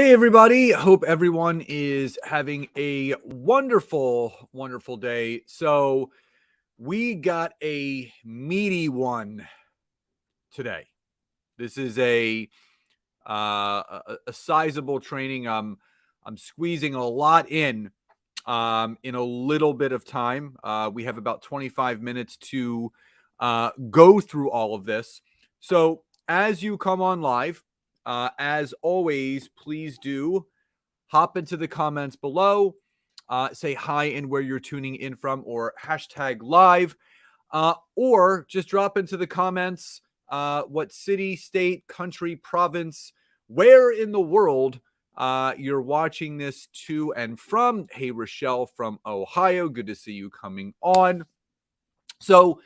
Hey, everybody. Hope everyone is having a wonderful, wonderful day. So, we got a meaty one today. This is a sizable training. I'm squeezing a lot in a little bit of time. We have about 25 minutes to go through all of this. So, as you come on live, as always, please do hop into the comments below, say hi and where you're tuning in from, or hashtag live, or just drop into the comments what city, state, country, province, where in the world you're watching this to and from. Hey, Rochelle from Ohio. Good to see you coming on. So,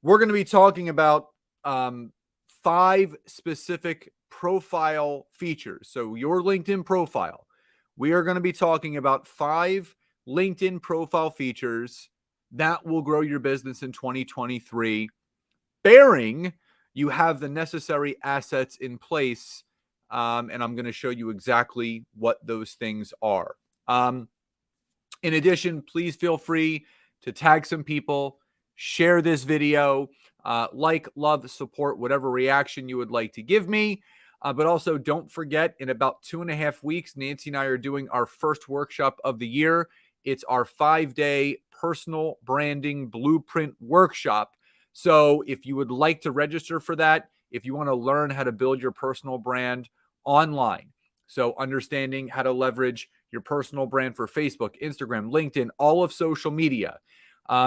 we're going to be talking about 5 specific profile features. So, your LinkedIn profile. We are going to be talking about 5 LinkedIn profile features that will grow your business in 2023, bearing you have the necessary assets in place. And I'm going to show you exactly what those things are. In addition, please feel free to tag some people, share this video, like, love, support, whatever reaction you would like to give me. But also don't forget, in about 2.5 weeks, Nancy and I are doing our first workshop of the year. It's our 5-day personal branding blueprint workshop. So if you would like to register for that, if you want to learn how to build your personal brand online, so understanding how to leverage your personal brand for Facebook, Instagram, LinkedIn, all of social media,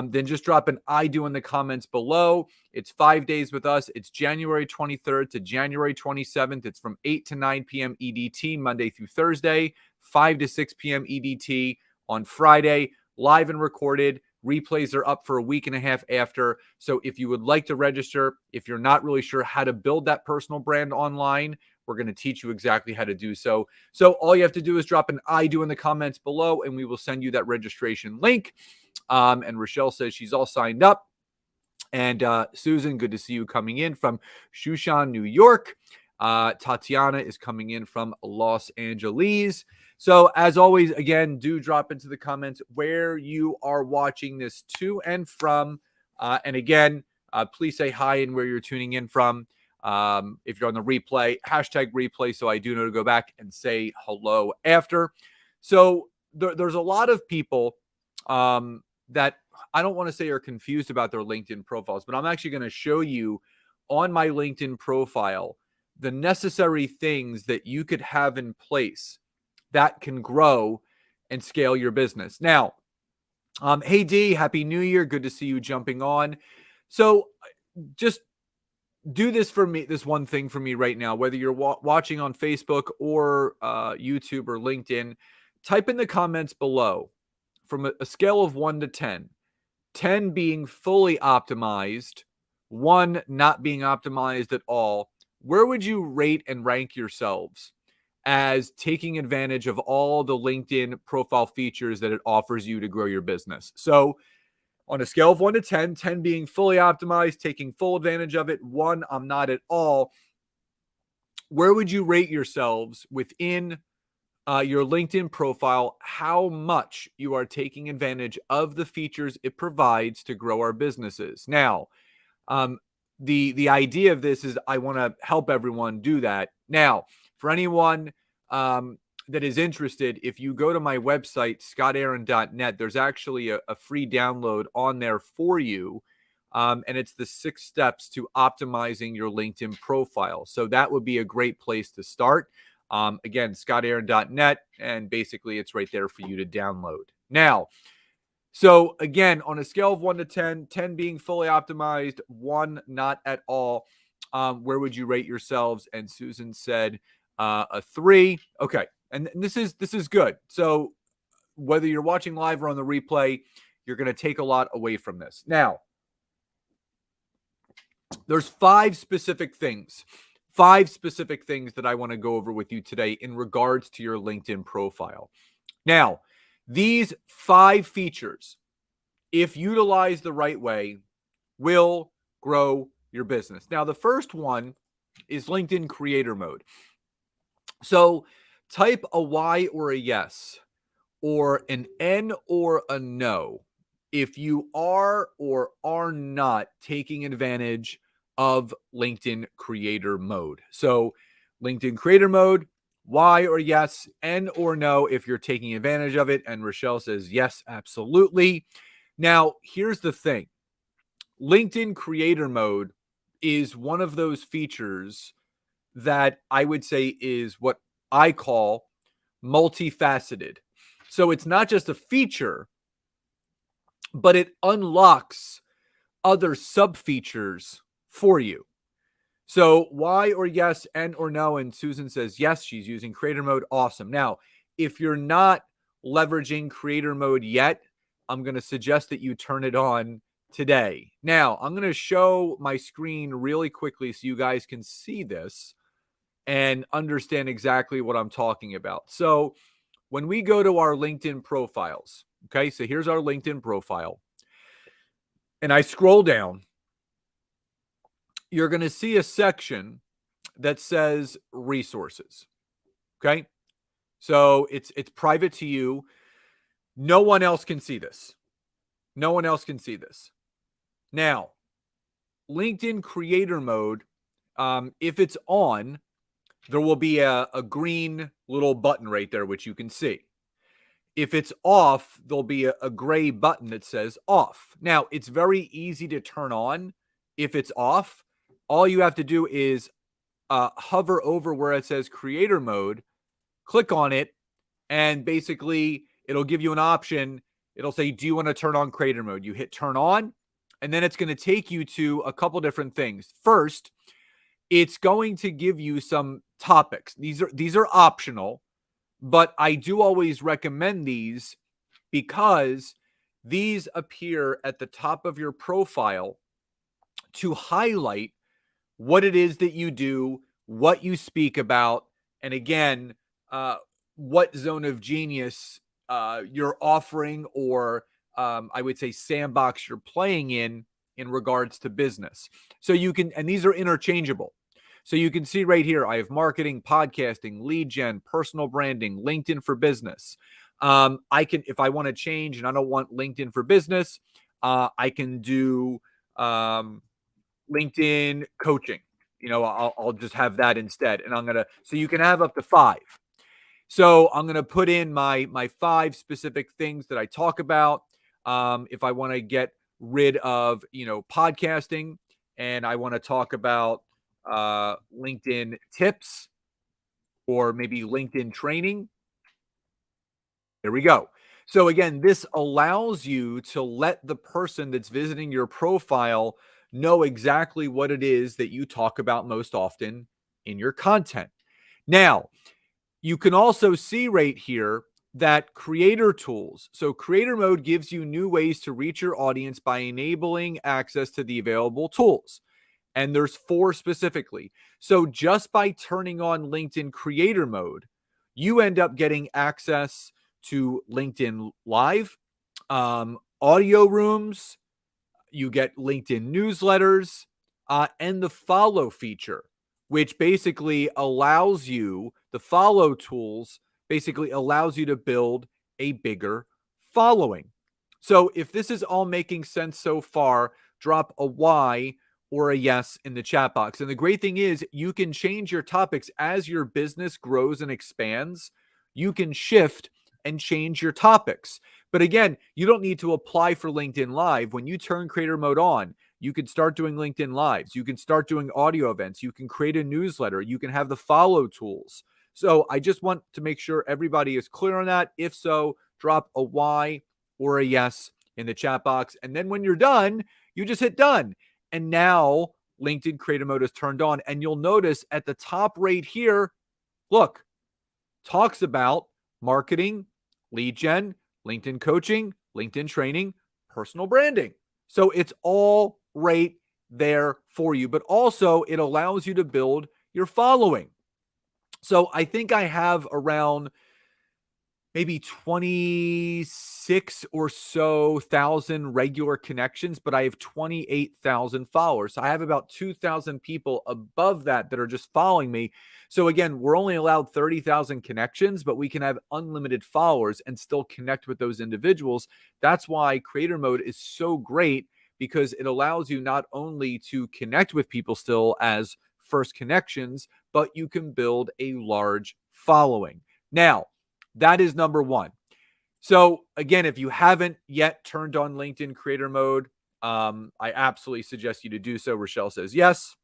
then just drop an I do in the comments below. It's 5 days with us. It's January 23rd to January 27th. It's from 8 to 9 p.m. EDT, Monday through Thursday, 5 to 6 p.m. EDT on Friday, live and recorded. Replays are up for a week and a half after. So if you would like to register, if you're not really sure how to build that personal brand online, we're going to teach you exactly how to do so. So all you have to do is drop an I do in the comments below, and we will send you that registration link. And Rochelle says she's all signed up. And Susan, good to see you coming in from Shushan, New York. Tatiana is coming in from Los Angeles. So as always, again, do drop into the comments where you are watching this to and from. And again, please say hi and where you're tuning in from. If you're on the replay, hashtag replay, so I do know to go back and say hello after. So there's a lot of people that I don't want to say are confused about their LinkedIn profiles, but I'm actually going to show you on my LinkedIn profile the necessary things that you could have in place that can grow and scale your business. Now, hey D, Happy New Year. Good to see you jumping on. So just do this for me, this one thing for me right now, whether you're watching on Facebook or YouTube or LinkedIn, type in the comments below from a scale of 1 to 10, 10 being fully optimized, 1 not being optimized at all. Where would you rate and rank yourselves as taking advantage of all the LinkedIn profile features that it offers you to grow your business? So on a scale of 1 to 10, 10 being fully optimized, taking full advantage of it, 1, I'm not at all. Where would you rate yourselves within your LinkedIn profile, how much you are taking advantage of the features it provides to grow our businesses? Now, the idea of this is I want to help everyone do that. Now, for anyone that is interested, if you go to my website, scottaaron.net, there's actually a free download on there for you. And it's the 6 steps to optimizing your LinkedIn profile. So that would be a great place to start. Again, scottaaron.net, and basically it's right there for you to download. Now, so again, on a scale of 1 to 10, 10 being fully optimized, 1 not at all, where would you rate yourselves? And Susan said a 3. Okay, and this is good. So whether you're watching live or on the replay, you're going to take a lot away from this. Now, there's 5 specific things that I want to go over with you today in regards to your LinkedIn profile. Now, these 5 features, if utilized the right way, will grow your business. Now, the first one is LinkedIn Creator Mode. So type a Y or a yes, or an N or a no if you are or are not taking advantage of LinkedIn Creator Mode. So, LinkedIn Creator Mode, Y or yes, N or no if you're taking advantage of it. And Rochelle says, yes, absolutely. Now, here's the thing. LinkedIn Creator Mode is one of those features that I would say is what I call multifaceted. So it's not just a feature, but it unlocks other sub features for you. So Y or yes, N or no. And Susan says, yes, she's using creator mode. Awesome. Now, if you're not leveraging creator mode yet, I'm going to suggest that you turn it on today. Now, I'm going to show my screen really quickly so you guys can see this and understand exactly what I'm talking about. So when we go to our LinkedIn profiles, okay, so here's our LinkedIn profile, and I scroll down, you're going to see a section that says resources. Okay. So it's private to you. No one else can see this. No one else can see this. Now, LinkedIn creator mode, if it's on, there will be a green little button right there, which you can see. If it's off, there'll be a gray button that says off. Now, it's very easy to turn on if it's off. All you have to do is hover over where it says creator mode, click on it, and basically it'll give you an option. It'll say, do you want to turn on creator mode? You hit turn on, and then it's going to take you to a couple different things. First, it's going to give you some topics. These are optional, but I do always recommend these because these appear at the top of your profile to highlight what it is that you do, what you speak about, and again, what zone of genius you're offering, or I would say sandbox you're playing in regards to business. So you can, and these are interchangeable. So you can see right here, I have marketing, podcasting, lead gen, personal branding, LinkedIn for business. I can, if I want to change and I don't want LinkedIn for business, I can do LinkedIn coaching. I'll just have that instead. And I'm going to, so you can have up to 5. So I'm going to put in my 5 specific things that I talk about. If I want to get rid of, podcasting, and I want to talk about LinkedIn tips or maybe LinkedIn training, there we go. So again, this allows you to let the person that's visiting your profile know exactly what it is that you talk about most often in your content. Now, you can also see right here that creator tools. So creator mode gives you new ways to reach your audience by enabling access to the available tools. And there's 4 specifically. So just by turning on LinkedIn creator mode, you end up getting access to LinkedIn Live, audio rooms, you get LinkedIn newsletters, and the follow feature, which basically allows you, the follow tools basically allows you to build a bigger following. So if this is all making sense so far, drop a Y or a yes in the chat box. And the great thing is you can change your topics as your business grows and expands. You can shift and change your topics. But again, you don't need to apply for LinkedIn Live. When you turn creator mode on, you can start doing LinkedIn Lives. You can start doing audio events. You can create a newsletter. You can have the follow tools. So I just want to make sure everybody is clear on that. If so, drop a Y or a yes in the chat box. And then when you're done, you just hit done. And now LinkedIn creator mode is turned on. And you'll notice at the top right here, look, talks about marketing, lead gen, LinkedIn coaching, LinkedIn training, personal branding. So it's all right there for you, but also it allows you to build your following. So I think I have around maybe 26 or so thousand regular connections, but I have 28,000 followers. So I have about 2,000 people above that that are just following me. So again, we're only allowed 30,000 connections, but we can have unlimited followers and still connect with those individuals. That's why creator mode is so great, because it allows you not only to connect with people still as first connections, but you can build a large following. Now, that is number one. So again, if you haven't yet turned on LinkedIn creator mode, I absolutely suggest you to do so. Rochelle says yes.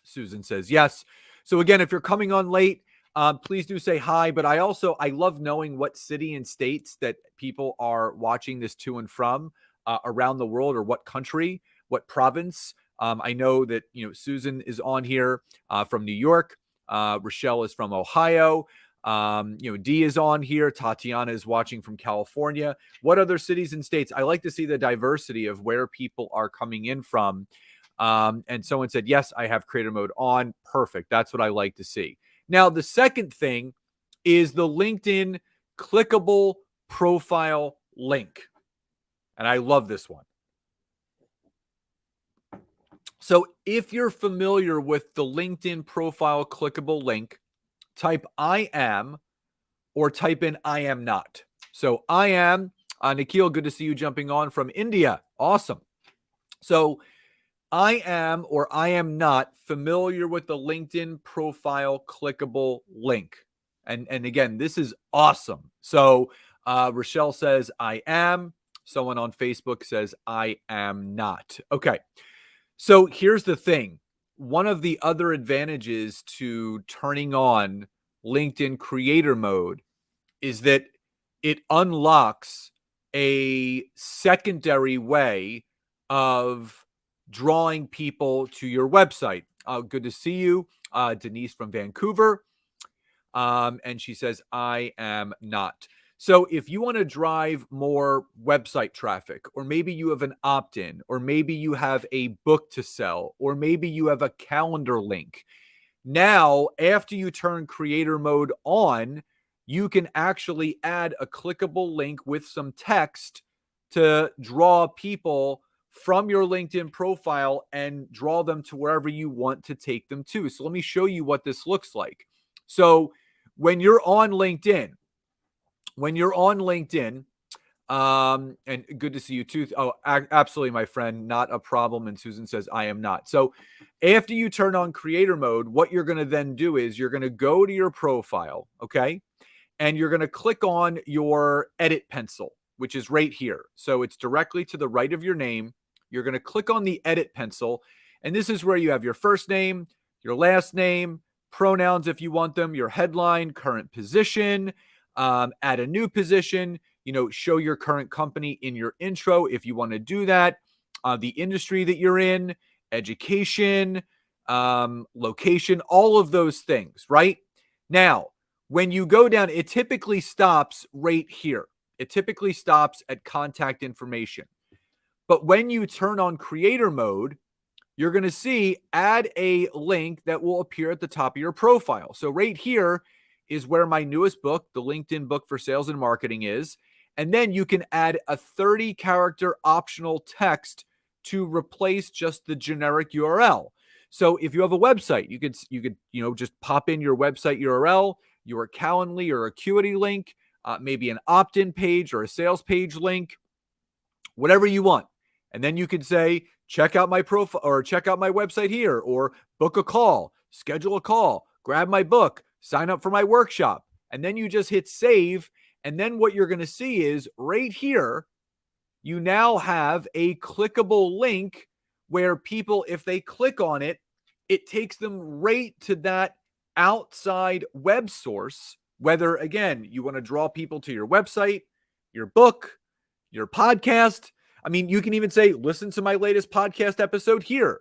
Susan says yes. So again, if you're coming on late, please do say hi. But I love knowing what city and states that people are watching this to and from around the world, or what country, what province. I know that Susan is on here from New York. Rochelle is from Ohio. Dee is on here. Tatiana is watching from California. What other cities and states? I like to see the diversity of where people are coming in from. And someone said, yes, I have creator mode on. Perfect. That's what I like to see. Now, the second thing is the LinkedIn clickable profile link. And I love this one. So if you're familiar with the LinkedIn profile clickable link, type I am or type in I am not. So I am, Nikhil, good to see you jumping on from India. Awesome. So I am or I am not familiar with the LinkedIn profile clickable link. And again, this is awesome. So Rochelle says I am. Someone on Facebook says I am not. Okay. So here's the thing. One of the other advantages to turning on LinkedIn creator mode is that it unlocks a secondary way of drawing people to your website. Good to see you, Denise from Vancouver. And she says, I am not. So if you want to drive more website traffic, or maybe you have an opt-in, or maybe you have a book to sell, or maybe you have a calendar link, now, after you turn creator mode on, you can actually add a clickable link with some text to draw people from your LinkedIn profile and draw them to wherever you want to take them to. So let me show you what this looks like. So when you're on LinkedIn, and good to see you too. Oh, absolutely, my friend. Not a problem. And Susan says, I am not. So after you turn on creator mode, what you're going to then do is you're going to go to your profile, okay? And you're going to click on your edit pencil, which is right here. So it's directly to the right of your name. You're going to click on the edit pencil. And this is where you have your first name, your last name, pronouns if you want them, your headline, current position, add a new position, show your current company in your intro if you want to do that, the industry that you're in, education, location, all of those things, right? Now, when you go down, it typically stops right here. It typically stops at contact information. But when you turn on creator mode, you're going to see add a link that will appear at the top of your profile. So right here is where my newest book, the LinkedIn book for sales and marketing, is. And then you can add a 30-character optional text to replace just the generic URL. So if you have a website, you could just pop in your website URL, your Calendly or Acuity link, maybe an opt-in page or a sales page link, whatever you want. And then you could say, check out my profile or check out my website here, or book a call, schedule a call, grab my book, sign up for my workshop. And then you just hit save. And then what you're going to see is right here, you now have a clickable link where people, if they click on it, it takes them right to that outside web source. Whether, again, you want to draw people to your website, your book, your podcast. I mean, you can even say, listen to my latest podcast episode here.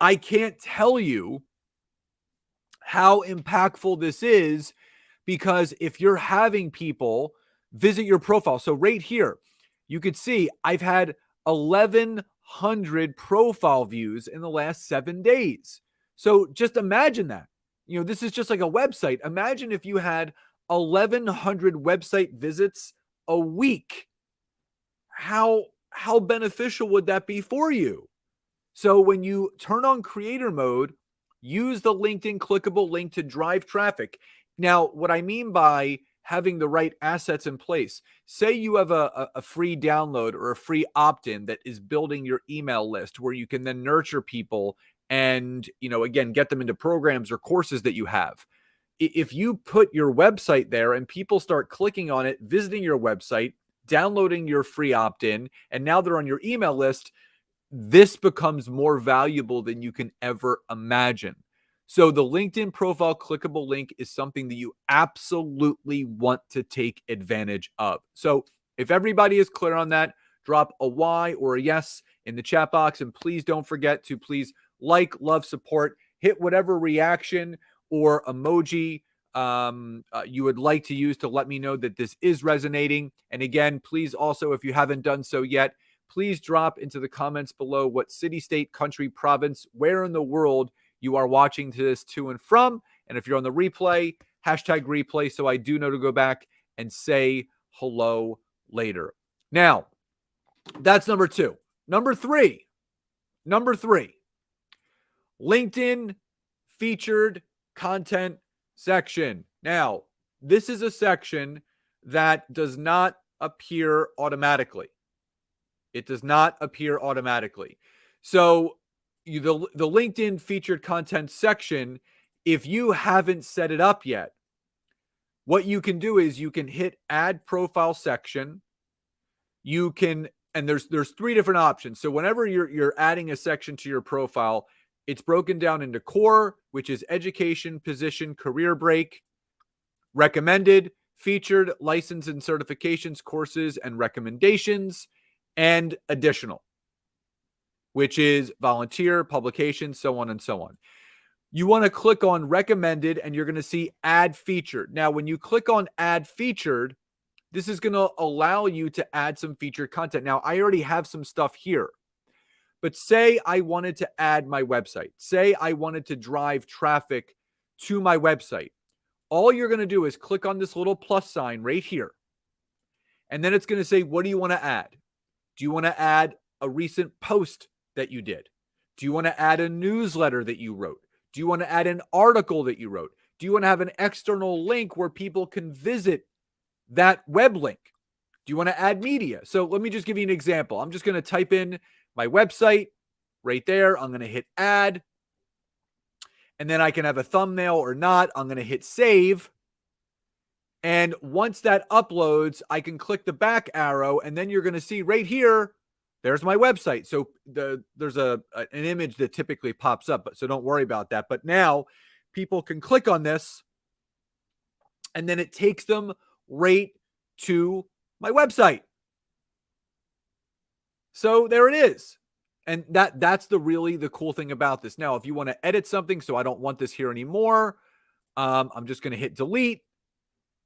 I can't tell you how impactful this is, because if you're having people visit your profile, so right here, you could see I've had 1,100 profile views in the last 7 days. So just imagine that. This is just like a website. Imagine if you had 1,100 website visits a week. How beneficial would that be for you? So when you turn on creator mode, use the LinkedIn clickable link to drive traffic. Now, what I mean by having the right assets in place, say you have a free download or a free opt-in that is building your email list where you can then nurture people and, again, get them into programs or courses that you have. If you put your website there and people start clicking on it, visiting your website, downloading your free opt-in, and now they're on your email list, this becomes more valuable than you can ever imagine. So the LinkedIn profile clickable link is something that you absolutely want to take advantage of. So if everybody is clear on that, drop a Y or a yes in the chat box. And please don't forget to please like, love, support, hit whatever reaction or emoji you would like to use to let me know that this is resonating. And again, please also, if you haven't done so yet, please drop into the comments below what city, state, country, province, where in the world you are watching this to and from. And if you're on the replay, hashtag replay, so I do know to go back and say hello later. Now, that's number two. Number three, LinkedIn featured content section. Now, this is a section that does not appear automatically. It does not appear automatically. So the LinkedIn featured content section, if you haven't set it up yet, what you can do is you can hit add profile section. You can, and there's three different options. So whenever you're adding a section to your profile, it's broken down into core, which is education, position, career break, recommended, featured, license and certifications, courses and recommendations, and additional, which is volunteer, publication, so on and so on. You want to click on recommended and you're going to see add featured. Now, when you click on add featured, this is going to allow you to add some featured content. Now, I already have some stuff here, but say I wanted to add my website. Say I wanted to drive traffic to my website. All you're going to do is click on this little plus sign right here. And then it's going to say, what do you want to add? Do you want to add a recent post that you did? Do you want to add a newsletter that you wrote? Do you want to add an article that you wrote? Do you want to have an external link where people can visit that web link? Do you want to add media? So let me just give you an example. I'm just going to type in my website right there. I'm going to hit add. And then I can have a thumbnail or not. I'm going to hit save. And once that uploads, I can click the back arrow, and then you're going to see right here, there's my website. So there's an image that typically pops up, so don't worry about that. But now people can click on this, and then it takes them right to my website. So there it is. And that's the cool thing about this. Now, if you want to edit something, so I don't want this here anymore, I'm just going to hit delete.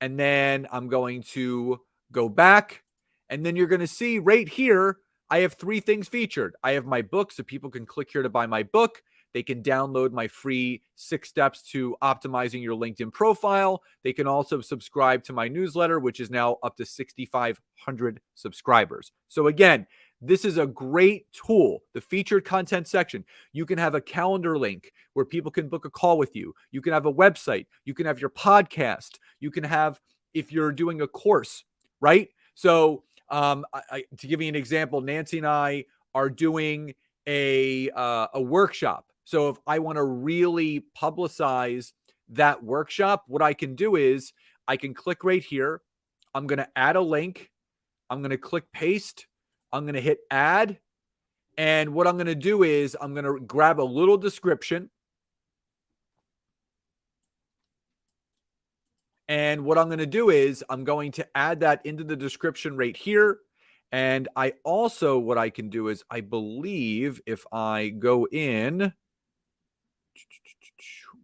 And then I'm going to go back. And then you're going to see right here, I have three things featured. I have my book, so people can click here to buy my book. They can download my free 6 steps to optimizing your LinkedIn profile. They can also subscribe to my newsletter, which is now up to 6,500 subscribers. So again, this is a great tool, the featured content section. You can have a calendar link where people can book a call with you. You can have a website. You can have your podcast. You can have, if you're doing a course, right? So to give you an example, Nancy and I are doing a workshop. So if I want to really publicize that workshop, what I can do is I can click right here. I'm going to add a link. I'm going to click paste. I'm going to hit add. And what I'm going to do is I'm going to grab a little description. And what I'm going to do is I'm going to add that into the description right here. And I also, what I can do is I believe if I go in,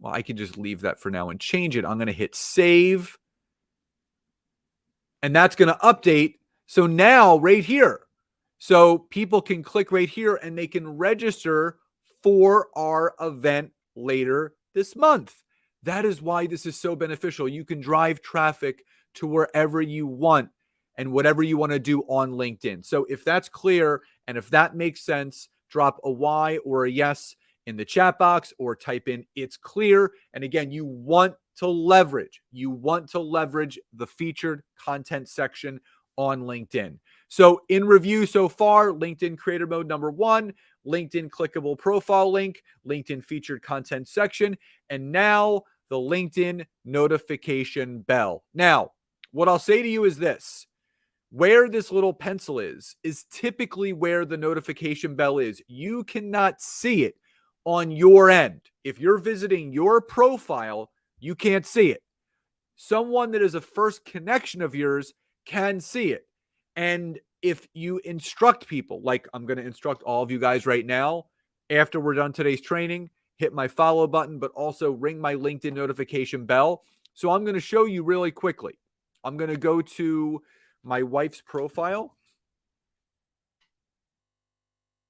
well, I can just leave that for now and change it. I'm going to hit save. And that's going to update. So now right here, so people can click right here and they can register for our event later this month. That is why this is so beneficial. You can drive traffic to wherever you want and whatever you want to do on LinkedIn. So if that's clear and if that makes sense, drop a Y or a yes in the chat box or type in "it's clear." And again, you want to leverage the featured content section on LinkedIn. So in review so far, LinkedIn creator mode number 1, LinkedIn clickable profile link, LinkedIn featured content section, and now the LinkedIn notification bell. Now, what I'll say to you is this: where this little pencil is typically where the notification bell is. You cannot see it on your end. If you're visiting your profile, you can't see it. Someone that is a first connection of yours can see it. And if you instruct people, like I'm going to instruct all of you guys right now, after we're done today's training, hit my follow button, but also ring my LinkedIn notification bell. So I'm going to show you really quickly. I'm going to go to my wife's profile.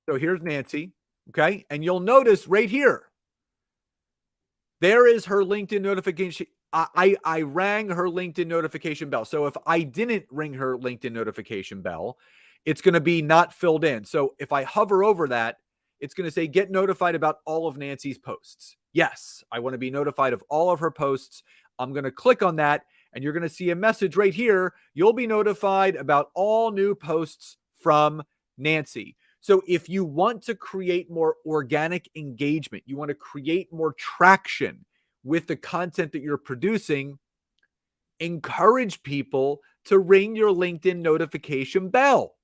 So here's Nancy. Okay. And you'll notice right here, there is her LinkedIn notification. I rang her LinkedIn notification bell. So if I didn't ring her LinkedIn notification bell, it's going to be not filled in. So if I hover over that, it's going to say get notified about all of Nancy's posts. Yes, I want to be notified of all of her posts. I'm going to click on that and you're going to see a message right here. You'll be notified about all new posts from Nancy. So if you want to create more organic engagement, you want to create more traction with the content that you're producing, encourage people to ring your LinkedIn notification bell.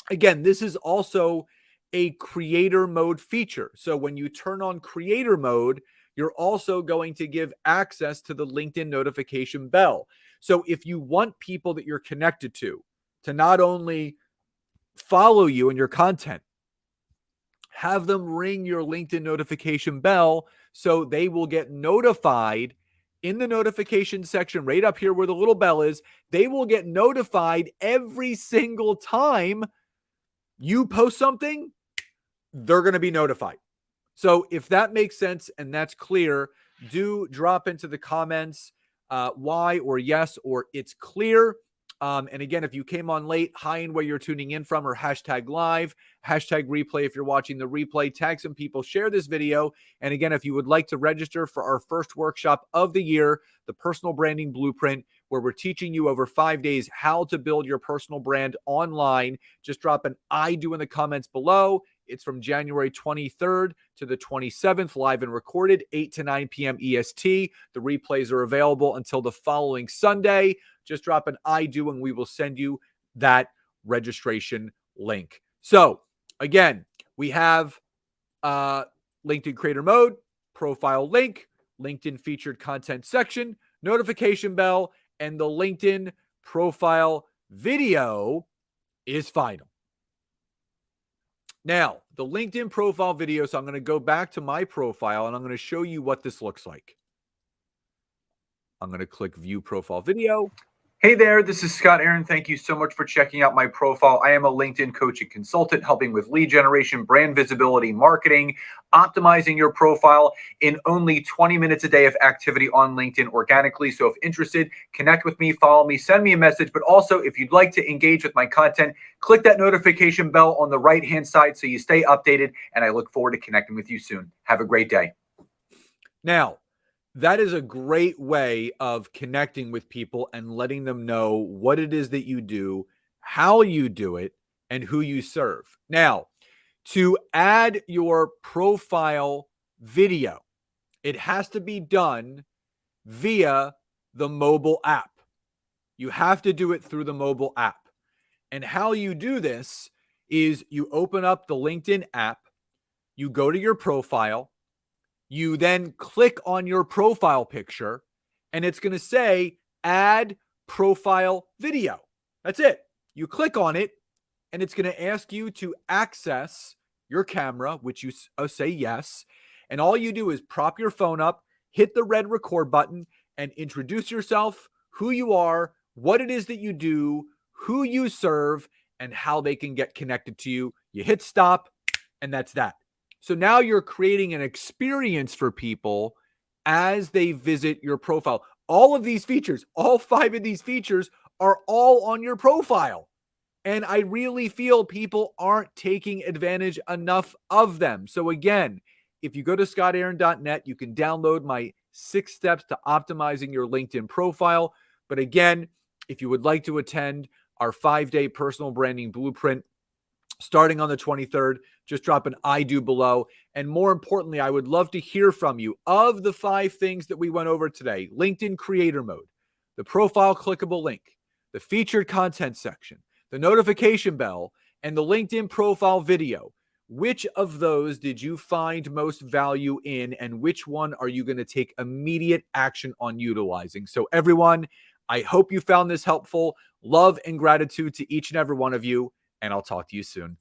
Again, this is also a creator mode feature. So when you turn on creator mode, you're also going to give access to the LinkedIn notification bell. So if you want people that you're connected to not only follow you and your content, have them ring your LinkedIn notification bell so they will get notified in the notification section right up here where the little bell is. They will get notified every single time you post something. They're going to be notified. So if that makes sense and that's clear, do drop into the comments why or yes or it's clear. And again, if you came on late, hi and where you're tuning in from, or hashtag live, hashtag replay if you're watching the replay, tag some people, share this video. And again, if you would like to register for our first workshop of the year, the Personal Branding Blueprint, where we're teaching you over 5 days how to build your personal brand online, just drop an I do in the comments below. It's from January 23rd to the 27th, live and recorded, 8 to 9 p.m. EST. The replays are available until the following Sunday. Just drop an I do and we will send you that registration link. So again, we have LinkedIn creator mode, profile link, LinkedIn featured content section, notification bell, and the LinkedIn profile video is final. Now, the LinkedIn profile video, so I'm going to go back to my profile and I'm going to show you what this looks like. I'm going to click view profile video. Hey there, this is Scott Aaron. Thank you so much for checking out my profile. I am a LinkedIn coach and consultant helping with lead generation, brand visibility, marketing, optimizing your profile in only 20 minutes a day of activity on LinkedIn organically. So if interested, connect with me, follow me, send me a message. But also, if you'd like to engage with my content, click that notification bell on the right-hand side so you stay updated. And I look forward to connecting with you soon. Have a great day. Now, that is a great way of connecting with people and letting them know what it is that you do, how you do it, and who you serve. Now, to add your profile video, it has to be done via the mobile app. You have to do it through the mobile app. And how you do this is you open up the LinkedIn app, you go to your profile, you then click on your profile picture, and it's going to say add profile video. That's it. You click on it, and it's going to ask you to access your camera, which you say yes. And all you do is prop your phone up, hit the red record button, and introduce yourself, who you are, what it is that you do, who you serve, and how they can get connected to you. You hit stop, and that's that. So now you're creating an experience for people as they visit your profile. All of these features, all 5 of these features are all on your profile. And I really feel people aren't taking advantage enough of them. So again, if you go to scottaaron.net, you can download my 6 steps to optimizing your LinkedIn profile. But again, if you would like to attend our 5-day personal branding blueprint starting on the 23rd, just drop an I do below. And more importantly, I would love to hear from you. Of the 5 things that we went over today: LinkedIn creator mode, the profile clickable link, the featured content section, the notification bell, and the LinkedIn profile video. Which of those did you find most value in, and which one are you going to take immediate action on utilizing? So everyone, I hope you found this helpful. Love and gratitude to each and every one of you, and I'll talk to you soon.